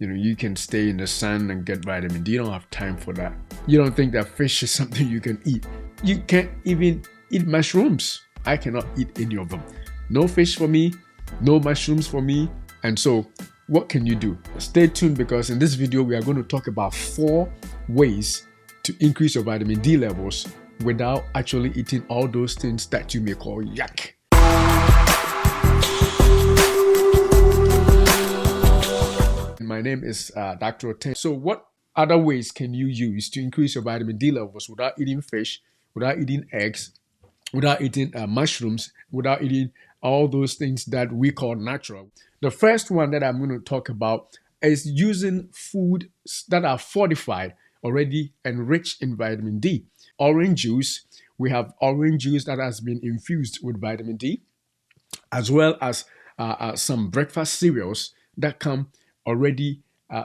you can stay in the sun and get vitamin D. You don't have time for that. You don't think that fish is something you can eat. You can't even eat mushrooms. I cannot eat any of them. No fish for me, no mushrooms for me. And so what can you do? Stay tuned, because in this video we are going to talk about 4 ways to increase your vitamin D levels without actually eating all those things that you may call yuck. My name is Dr. Droteng. So what other ways can you use to increase your vitamin D levels without eating fish, without eating eggs, without eating mushrooms, without eating all those things that we call natural? The first one that I'm going to talk about is using foods that are fortified already and rich in vitamin D. Orange juice, we have orange juice that has been infused with vitamin D, as well as some breakfast cereals that come already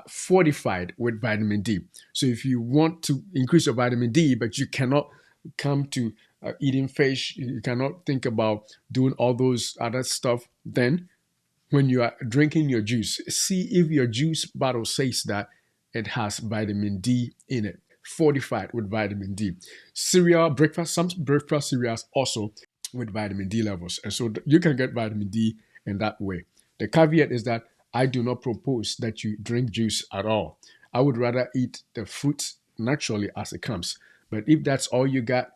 fortified with vitamin D. So if you want to increase your vitamin D, but you cannot come to eating fish, you cannot think about doing all those other stuff, then when you are drinking your juice, see if your juice bottle says that it has vitamin D in it, fortified with vitamin D. Cereal, breakfast, some breakfast cereals also with vitamin D levels. And so you can get vitamin D in that way. The caveat is that I do not propose that you drink juice at all. I would rather eat the fruits naturally as it comes. But if that's all you got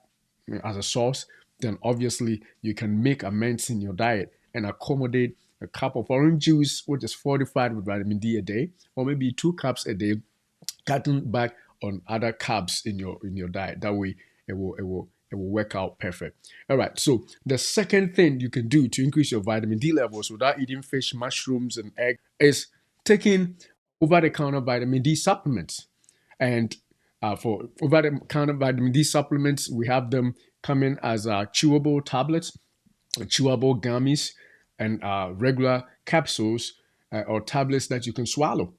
as a source, then obviously you can make amends in your diet and accommodate a cup of orange juice, which is fortified with vitamin D a day, or maybe 2 cups a day, cutting back on other carbs in your diet. That way it will work out perfect. All right, so the second thing you can do to increase your vitamin D levels without eating fish, mushrooms, and eggs is taking over-the-counter vitamin D supplements. And for over-the-counter vitamin D supplements, we have them coming as chewable tablets, chewable gummies, and regular capsules or tablets that you can swallow.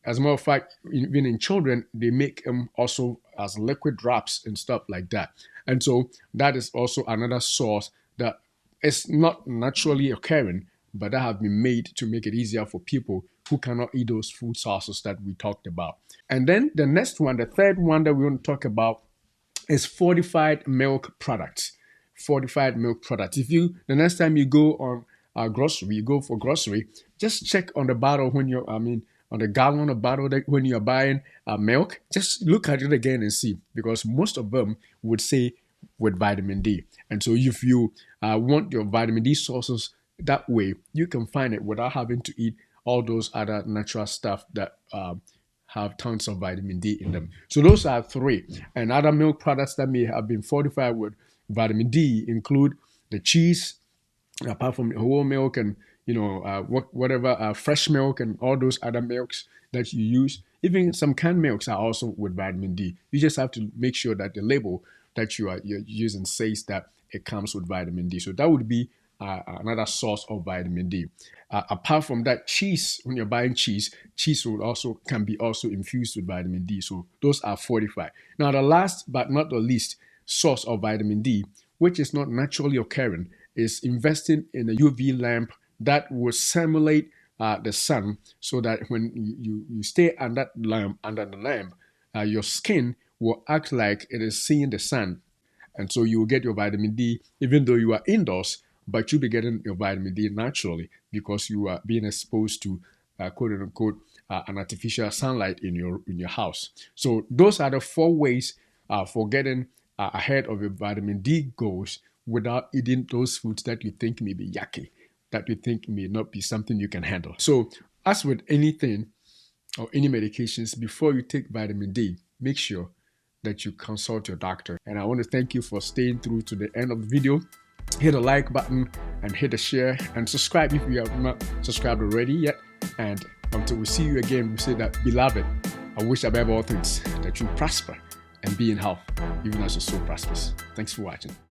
As a matter of fact, even in children, they make them also as liquid drops and stuff like that. And so that is also another source that is not naturally occurring, but that have been made to make it easier for people who cannot eat those food sources that we talked about. And then the next one, the third one that we want to talk about is fortified milk products. Fortified milk products. The next time you go on grocery, you go for grocery, just check on the bottle on the gallon of bottle that when you're buying milk, just look at it again and see, because most of them would say with vitamin D. And so if you want your vitamin D sources that way, you can find it without having to eat all those other natural stuff that have tons of vitamin D in them. So those are 3. And other milk products that may have been fortified with vitamin D include the cheese, apart from whole milk and whatever fresh milk and all those other milks that you use. Even some canned milks are also with vitamin D. You just have to make sure that the label that you're using says that it comes with vitamin D. So that would be another source of vitamin D. Apart from that, cheese, when you're buying cheese can be also infused with vitamin D. So those are fortified. Now, the last but not the least source of vitamin D, which is not naturally occurring, is investing in a UV lamp that will simulate the sun, so that when you stay under the lamp, your skin will act like it is seeing the sun. And so you will get your vitamin D even though you are indoors, but you'll be getting your vitamin D naturally because you are being exposed to quote unquote an artificial sunlight in your house. So those are the 4 ways for getting ahead of your vitamin D goals without eating those foods that you think may be yucky, that you think may not be something you can handle. So as with anything or any medications, before you take vitamin D, make sure that you consult your doctor. And I want to thank you for staying through to the end of the video. Hit the like button and hit the share and subscribe if you have not subscribed already yet. And until we see you again, we say that, beloved, I wish above all things that you prosper and be in health, even as your soul prospers. Thanks for watching.